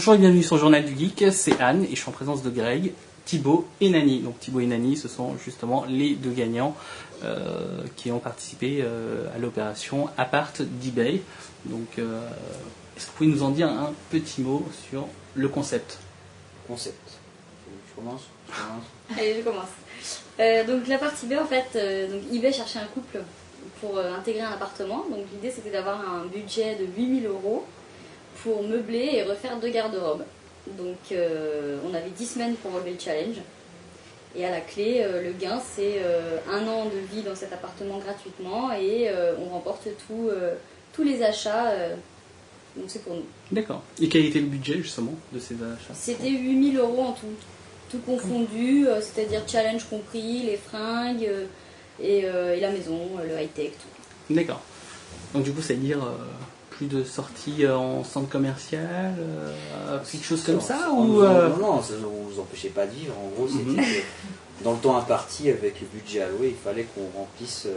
Bonjour et bienvenue sur le Journal du Geek, c'est Anne et je suis en présence de Greg, Thibaut et Nani. Donc Thibaut et Nani, ce sont justement les deux gagnants qui ont participé à l'opération Appart d'eBay. Donc est-ce que vous pouvez nous en dire un petit mot sur le concept? Concept. Je commence. Allez, je commence. Donc la partie B, en fait, donc eBay cherchait un couple pour intégrer un appartement. Donc l'idée c'était d'avoir un budget de 8 000 € pour meubler et refaire 2 garde-robes. Donc on avait 10 semaines pour relever le challenge. Et à la clé, le gain c'est 1 an de vie dans cet appartement gratuitement et on remporte tous les achats. Donc c'est pour nous. D'accord. Et quel était le budget justement de ces achats? C'était 8 000 € en tout confondu, c'est-à-dire challenge compris, les fringues et la maison, le high-tech, tout. D'accord. Donc du coup, ça veut dire plus de sorties en centre commercial, quelque chose comme ça ou Non, ça ne vous empêchait pas de vivre. En gros, c'était que dans le temps imparti, avec le budget alloué, il fallait qu'on remplisse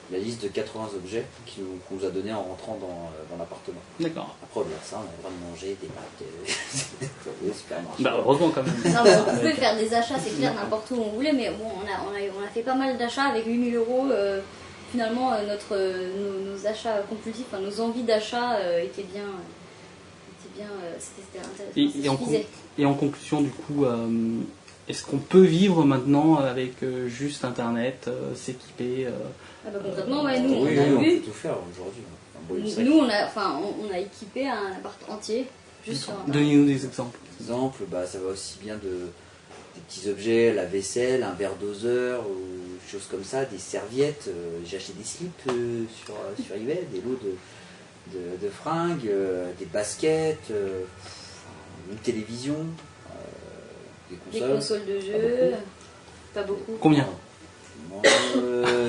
la liste de 80 objets qu'on nous a donné en rentrant dans l'appartement. D'accord. Après, au-delà de ça, on avait le droit de manger des pâtes, des supermarchés. Bah, heureusement quand même. Non, mais on pouvait faire des achats, c'est clair, n'importe où on voulait, mais bon, on a fait pas mal d'achats avec 8 000 €. Finalement, nos achats compulsifs, enfin, nos envies d'achat étaient bien, c'était intéressant. Et en conclusion, du coup, est-ce qu'on peut vivre maintenant avec juste Internet, s'équiper Ah bah concrètement, ouais, nous, oui, on peut tout faire aujourd'hui. Nous, on a équipé un appart entier juste sur Internet. Donnez-nous des exemples. Exemple, ça va aussi bien des petits objets, la vaisselle, un verre doseur, ou choses comme ça, des serviettes. J'ai acheté des slips sur eBay, des lots de fringues, des baskets, une télévision, des consoles de jeux, pas beaucoup. Combien?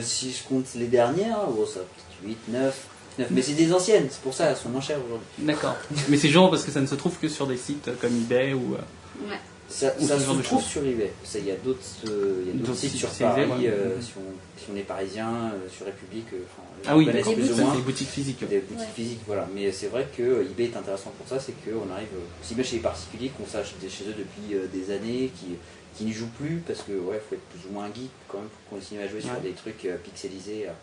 Si je compte les dernières, ça peut-être 8, 9. Mais c'est des anciennes, c'est pour ça elles sont moins chères aujourd'hui. D'accord. Mais c'est genre parce que ça ne se trouve que sur des sites comme eBay ou... Ouais. Ça se trouve sur eBay. Il y a d'autres sites sur Paris, si on est parisien, sur République. Ah oui, d'accord, plus ou moins. Des boutiques physiques. Des boutiques physiques, voilà. Mais c'est vrai que eBay est intéressant pour ça, c'est qu'on arrive, aussi bien chez les particuliers qu'on s'achète chez eux depuis des années, qui n'y jouent plus, parce que faut être plus ou moins geek quand même pour continuer à jouer sur des trucs pixelisés à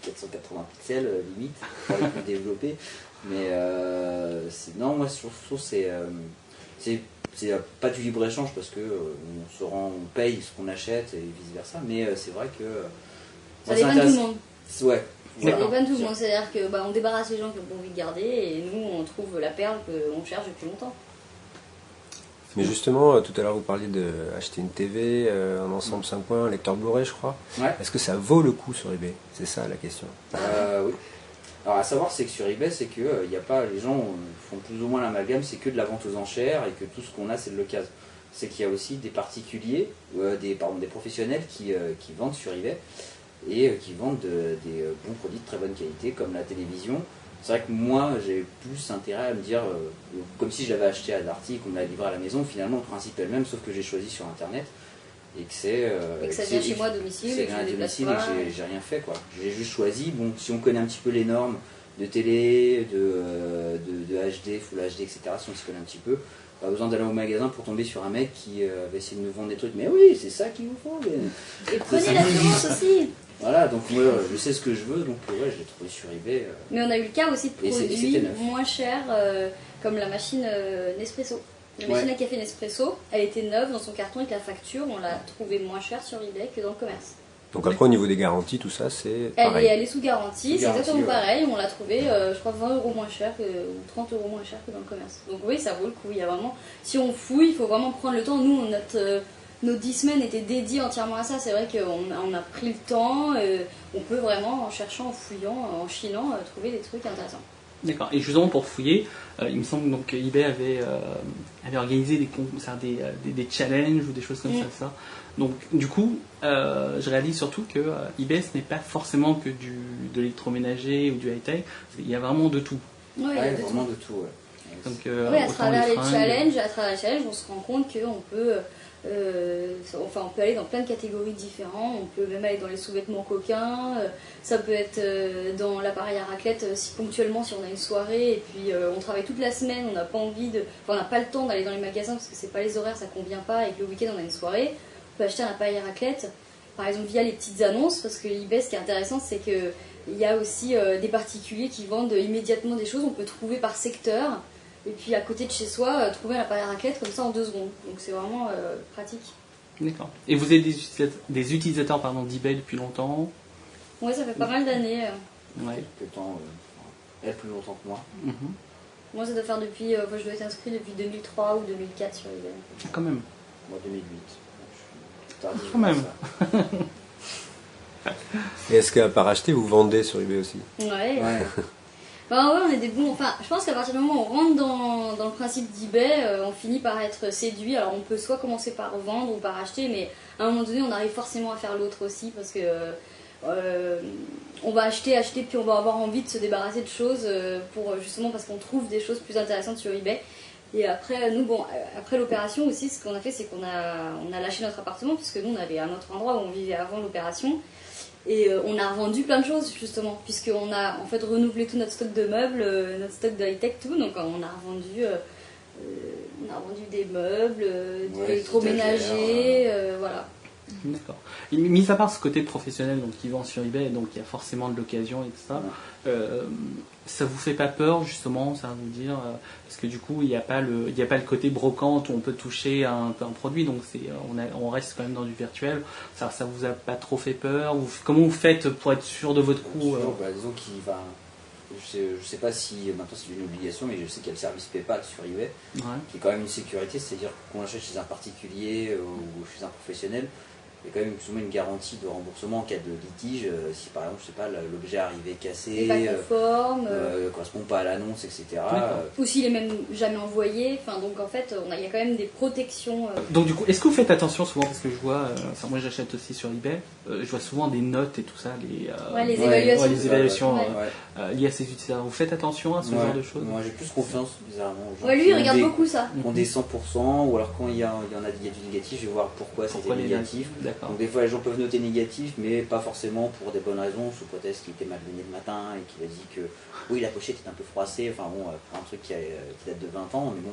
480 pixels limite, pour les plus développés. Mais non, moi je trouve c'est pas du libre-échange parce que on paye ce qu'on achète et vice-versa, mais c'est vrai que... ça dépanne tout le monde. Ouais. Ça dépanne tout le monde, c'est-à-dire qu'on débarrasse les gens qui ont pas envie de garder et nous on trouve la perle qu'on cherche depuis longtemps. Mais justement, tout à l'heure vous parliez d'acheter une TV, un ensemble 5 points, un lecteur Blu-ray je crois. Ouais. Est-ce que ça vaut le coup sur eBay? C'est ça la question. Oui. Alors à savoir c'est que sur eBay c'est que y a pas, les gens font plus ou moins l'amalgame, c'est que de la vente aux enchères et que tout ce qu'on a c'est de l'occasion. C'est qu'il y a aussi des particuliers, des professionnels qui vendent sur eBay et qui vendent des bons produits de très bonne qualité comme la télévision. C'est vrai que moi j'ai plus intérêt à me dire, comme si je l'avais acheté à Darty, qu'on me l'a livré à la maison, finalement le principe est le même sauf que j'ai choisi sur internet. Et que ça vient chez moi à domicile, et que j'ai rien fait quoi. J'ai juste choisi, bon si on connaît un petit peu les normes de télé, de HD, Full HD, etc. Si on s'y connaît un petit peu, pas besoin d'aller au magasin pour tomber sur un mec qui va essayer de nous vendre des trucs. Mais oui, c'est ça qu'il vous faut. Et prenez l'assurance aussi. Voilà, donc moi je sais ce que je veux, donc je l'ai trouvé sur eBay. Mais on a eu le cas aussi de produits moins chers, comme la machine Nespresso. La machine à café Nespresso, elle était neuve dans son carton avec la facture, on l'a trouvée moins chère sur eBay que dans le commerce. Donc après au niveau des garanties, tout ça c'est pareil. Elle est sous garantie, c'est exactement pareil, on l'a trouvée je crois 20 € moins cher ou 30 € moins cher que dans le commerce. Donc oui, ça vaut le coup, il y a vraiment, si on fouille, il faut vraiment prendre le temps. Nous, nos 10 semaines étaient dédiées entièrement à ça, c'est vrai qu'on a pris le temps, on peut vraiment en cherchant, en fouillant, en chinant, trouver des trucs intéressants. D'accord. Et justement pour fouiller, il me semble donc que eBay avait organisé des challenges ou des choses comme ça. Donc du coup, je réalise surtout que eBay ce n'est pas forcément que de l'électroménager ou du high-tech, il y a vraiment de tout. Oui, il y a vraiment de tout. Ouais. Donc, à travers les challenges, on se rend compte qu'on peut Enfin, on peut aller dans plein de catégories différentes. On peut même aller dans les sous-vêtements coquins. Ça peut être dans l'appareil à raclette si ponctuellement, si on a une soirée et puis on travaille toute la semaine, on n'a pas envie de, enfin, on n'a pas le temps d'aller dans les magasins parce que c'est pas les horaires, ça convient pas et que le week-end on a une soirée. On peut acheter un appareil à raclette, par exemple via les petites annonces, parce que eBay, ce qui est intéressant, c'est que il y a aussi des particuliers qui vendent immédiatement des choses. On peut trouver par secteur. Et puis à côté de chez soi, trouver un appareil à raclette comme ça en 2 secondes. Donc c'est vraiment pratique. D'accord. Et vous êtes des utilisateurs d'eBay depuis longtemps? Ouais, ça fait pas mal d'années. Ouais. Quelques temps, elle plus longtemps que moi. Moi, ça doit faire depuis. Je dois être inscrit depuis 2003 ou 2004 sur eBay. Ah, quand même. Moi, 2008. Je suis tardif Quand même. Et est-ce qu'à part acheter, vous vendez sur eBay aussi? Ouais. Bah ouais, on est des bons. Enfin, je pense qu'à partir du moment où on rentre dans le principe d'eBay, on finit par être séduit. Alors on peut soit commencer par vendre ou par acheter, mais à un moment donné, on arrive forcément à faire l'autre aussi parce que on va acheter, puis on va avoir envie de se débarrasser de choses justement parce qu'on trouve des choses plus intéressantes sur eBay. Et après, nous, après l'opération aussi, ce qu'on a fait, c'est qu'on a lâché notre appartement parce que nous, on avait un autre endroit où on vivait avant l'opération. Et on a revendu plein de choses justement, puisqu'on a en fait renouvelé tout notre stock de meubles, notre stock de high-tech, tout. Donc on a revendu des meubles, des électroménagers, voilà. D'accord. Et mis à part ce côté professionnel donc, qui vend sur eBay, donc il y a forcément de l'occasion et tout ça, ça vous fait pas peur justement, ça vous dire, parce que du coup il n'y a pas le côté brocante où on peut toucher un produit, donc on reste quand même dans du virtuel. Ça vous a pas trop fait peur? Comment vous faites pour être sûr de votre coup? Disons qu'il va. Je sais pas si maintenant c'est une obligation, mais je sais qu'il y a le service PayPal sur eBay, qui est quand même une sécurité, c'est-à-dire qu'on achète chez un particulier ou chez un professionnel, il y a quand même souvent une garantie de remboursement en cas de litige, si par exemple, je sais pas, l'objet arrivé cassé, correspond pas à l'annonce, etc. Ou s'il est même jamais envoyé, enfin donc en fait il y a quand même des protections. Donc du coup, est-ce que vous faites attention souvent, parce que je vois, moi j'achète aussi sur eBay, je vois souvent des notes et tout ça, les évaluations, les évaluations liées à ces utilisateurs. Vous faites attention à ce genre de choses? Moi j'ai plus confiance bizarrement aux gens. Lui il regarde beaucoup ça. On des 100%, ou alors quand il y a du négatif, je vais voir pourquoi c'était négatif. Donc des fois les gens peuvent noter négatif, mais pas forcément pour des bonnes raisons, sous prétexte qu'il était mal venu le matin et qu'il a dit que oui la pochette est un peu froissée, enfin bon, un truc qui date de 20 ans, mais bon.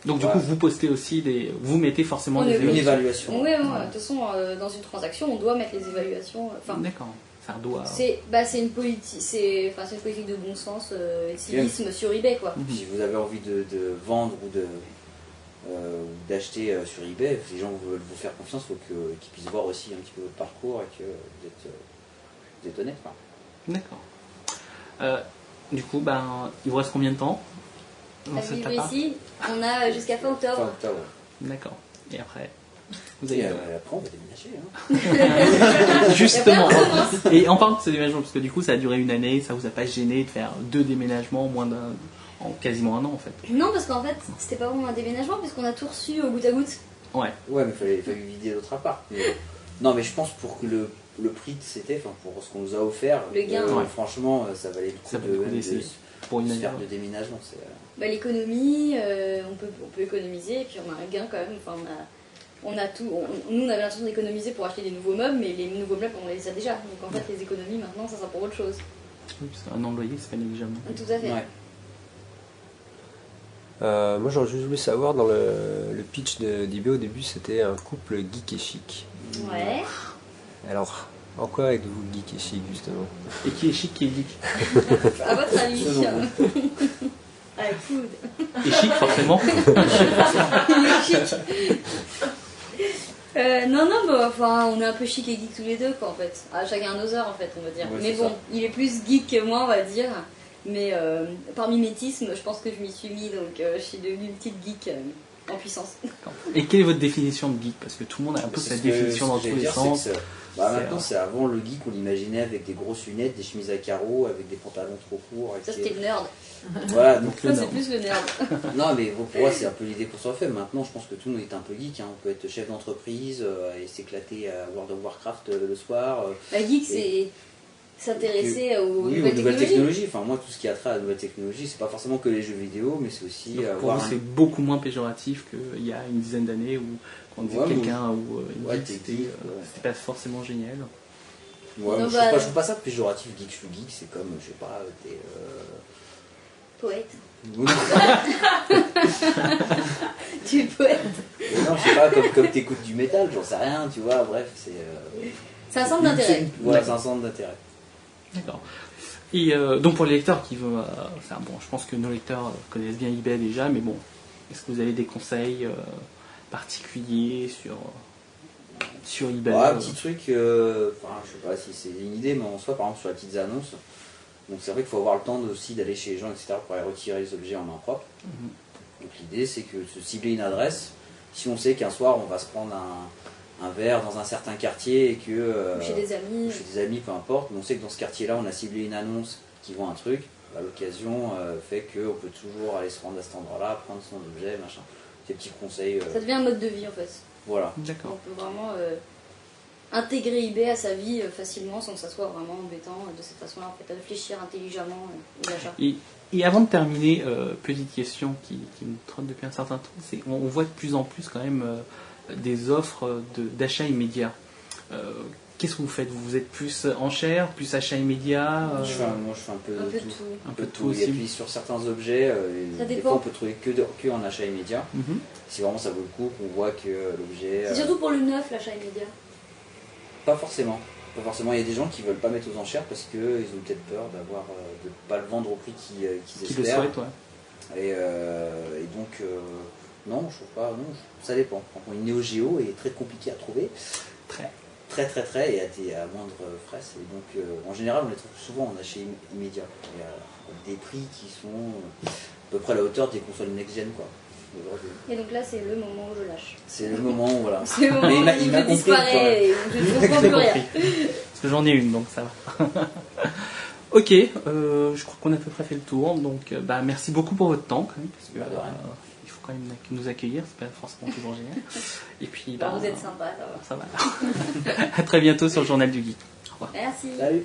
Donc du coup vous postez aussi vous mettez forcément une évaluation. Oui, de toute façon dans une transaction on doit mettre les évaluations. D'accord. Ça doit. C'est une politique, une politique de bon sens et de civisme sur eBay quoi. Si vous avez envie de vendre ou d'acheter sur eBay, si les gens veulent vous faire confiance, il faut qu'ils puissent voir aussi un petit peu votre parcours et que vous êtes honnête. D'accord. Du coup, il vous reste combien de temps à vivre ici? On a jusqu'à fin octobre. D'accord. Et après après on va déménager. Justement. Et en parlant de ce déménagement, parce que du coup ça a duré 1 année, ça vous a pas gêné de faire 2 déménagements en quasiment 1 an en fait? Non, parce qu'en fait c'était pas vraiment un déménagement puisqu'on a tout reçu au goutte à goutte. Ouais, mais il fallait vider d'autres apparts. Non, mais je pense pour que le prix que c'était, pour ce qu'on nous a offert, le gain, franchement ça valait le coup de pour une faire de déménagement. L'économie, on peut économiser et puis on a un gain quand même. On a tout. Nous on avait l'intention d'économiser pour acheter des nouveaux meubles, mais les nouveaux meubles on les a déjà. Donc en fait les économies maintenant ça sera pour autre chose. Oui, parce qu'un loyer c'est pas négligeable. Tout à fait. Ouais. Moi j'aurais juste voulu savoir, dans le pitch d'eBay au début, c'était un couple geek et chic. Ouais. Alors, en quoi êtes-vous geek et chic justement? Et qui est chic, qui est geek? À votre avis? Food. Et chic forcément. Chic. Non, on est un peu chic et geek tous les deux quoi en fait. Chacun à nos heures en fait on va dire. Ouais, mais bon, il est plus geek que moi on va dire. Mais par mimétisme, je pense que je m'y suis mis, donc je suis devenue une petite geek en puissance. Et quelle est votre définition de geek? Parce que tout le monde a un peu sa définition dans tous les sens. Maintenant, c'est avant le geek, on l'imaginait avec des grosses lunettes, des chemises à carreaux, avec des pantalons trop courts. Ça, c'était le nerd. Voilà, donc ça, c'est plus le nerd. Non, mais bon, pour moi, c'est un peu l'idée qu'on s'en fait. Maintenant, je pense que tout le monde est un peu geek. On peut être chef d'entreprise et s'éclater à World of Warcraft le soir. Geek, c'est. s'intéresser aux Oui, aux nouvelles nouvelles technologies. technologies. Enfin, moi, tout ce qui a trait à la nouvelle technologie, c'est pas forcément que les jeux vidéo, mais c'est aussi Donc, pour avoir vous, c'est beaucoup moins péjoratif qu'il y a une dizaine d'années où quand on disait Ouais, quelqu'un ou une ouais, geek, t'es c'était geek, ouais. c'était pas forcément génial. Ouais, Non, je bah, trouve pas ça péjoratif, geek, je suis geek, c'est comme, je sais pas, t'es... Poète. Oui, Tu es poète. non, je sais pas, comme t'écoutes du métal, j'en sais rien, tu vois, bref, c'est... C'est un centre d'intérêt. Voilà, c'est un centre d'intérêt. D'accord. Et donc pour les lecteurs qui veulent... enfin, bon, je pense que nos lecteurs connaissent bien eBay déjà, mais bon, est-ce que vous avez des conseils particuliers sur eBay? Ouais, un petit truc, enfin, je sais pas si c'est une idée, mais en soi, par exemple, sur les petites annonces, donc c'est vrai qu'il faut avoir le temps aussi d'aller chez les gens, etc., pour aller retirer les objets en main propre. Mhm. Donc l'idée, c'est que se cibler une adresse, si on sait qu'un soir, on va se prendre un verre dans un certain quartier et que... Ou chez des amis. ou chez des amis, peu importe, mais on sait que dans ce quartier-là, on a ciblé une annonce qui vend un truc, bah, l'occasion fait qu'on peut toujours aller se rendre à cet endroit-là, prendre son objet, machin. Des petits conseils. Ça devient un mode de vie en fait. Voilà. On D'accord. peut vraiment intégrer eBay à sa vie facilement sans que ça soit vraiment embêtant de cette façon-là, en fait, à réfléchir intelligemment aux achats. Et avant de terminer, petite question qui me trotte depuis un certain temps, c'est on voit de plus en plus quand même des offres d'achat immédiat. Qu'est-ce que vous faites? Vous êtes plus enchère, plus achat immédiat Moi, je fais un peu Un de peu tout. tout. Un peu de tout Et aussi. puis sur certains objets, Ça des dépend. fois on peut trouver que en achat immédiat. Mhm. Si vraiment ça vaut le coup, qu'on voit que l'objet... C'est surtout pour le neuf, l'achat immédiat. Pas forcément. Pas forcément. Il y a des gens qui veulent pas mettre aux enchères parce qu'ils ont peut-être peur d'avoir de pas le vendre au prix qu'ils Qui le espèrent. souhaitent, ouais. Et donc, non, je trouve pas. Non, ça dépend. Une Neo Geo est très compliqué à trouver. Très. Très et à moindre frais. Et donc, en général, on les trouve souvent en achat immédiat. Et à des prix qui sont à peu près à la hauteur des consoles next-gen, quoi. Aujourd'hui. Et donc là, c'est le moment où je lâche. C'est le moment où, voilà. C'est le moment Mais où il m'a je compris, quand même. disparais et où je ne comprends plus rien. Parce que j'en ai une, donc ça va. Ok, je crois qu'on a à peu près fait le tour. Donc, bah, merci beaucoup pour votre temps, quand même, parce que Bah, de rien. il faut quand même nous accueillir, c'est pas forcément toujours génial. Et puis, Bah, bah, vous êtes sympa, ça va. ça va. À très bientôt sur le Journal du Geek. Au revoir. Merci. Salut.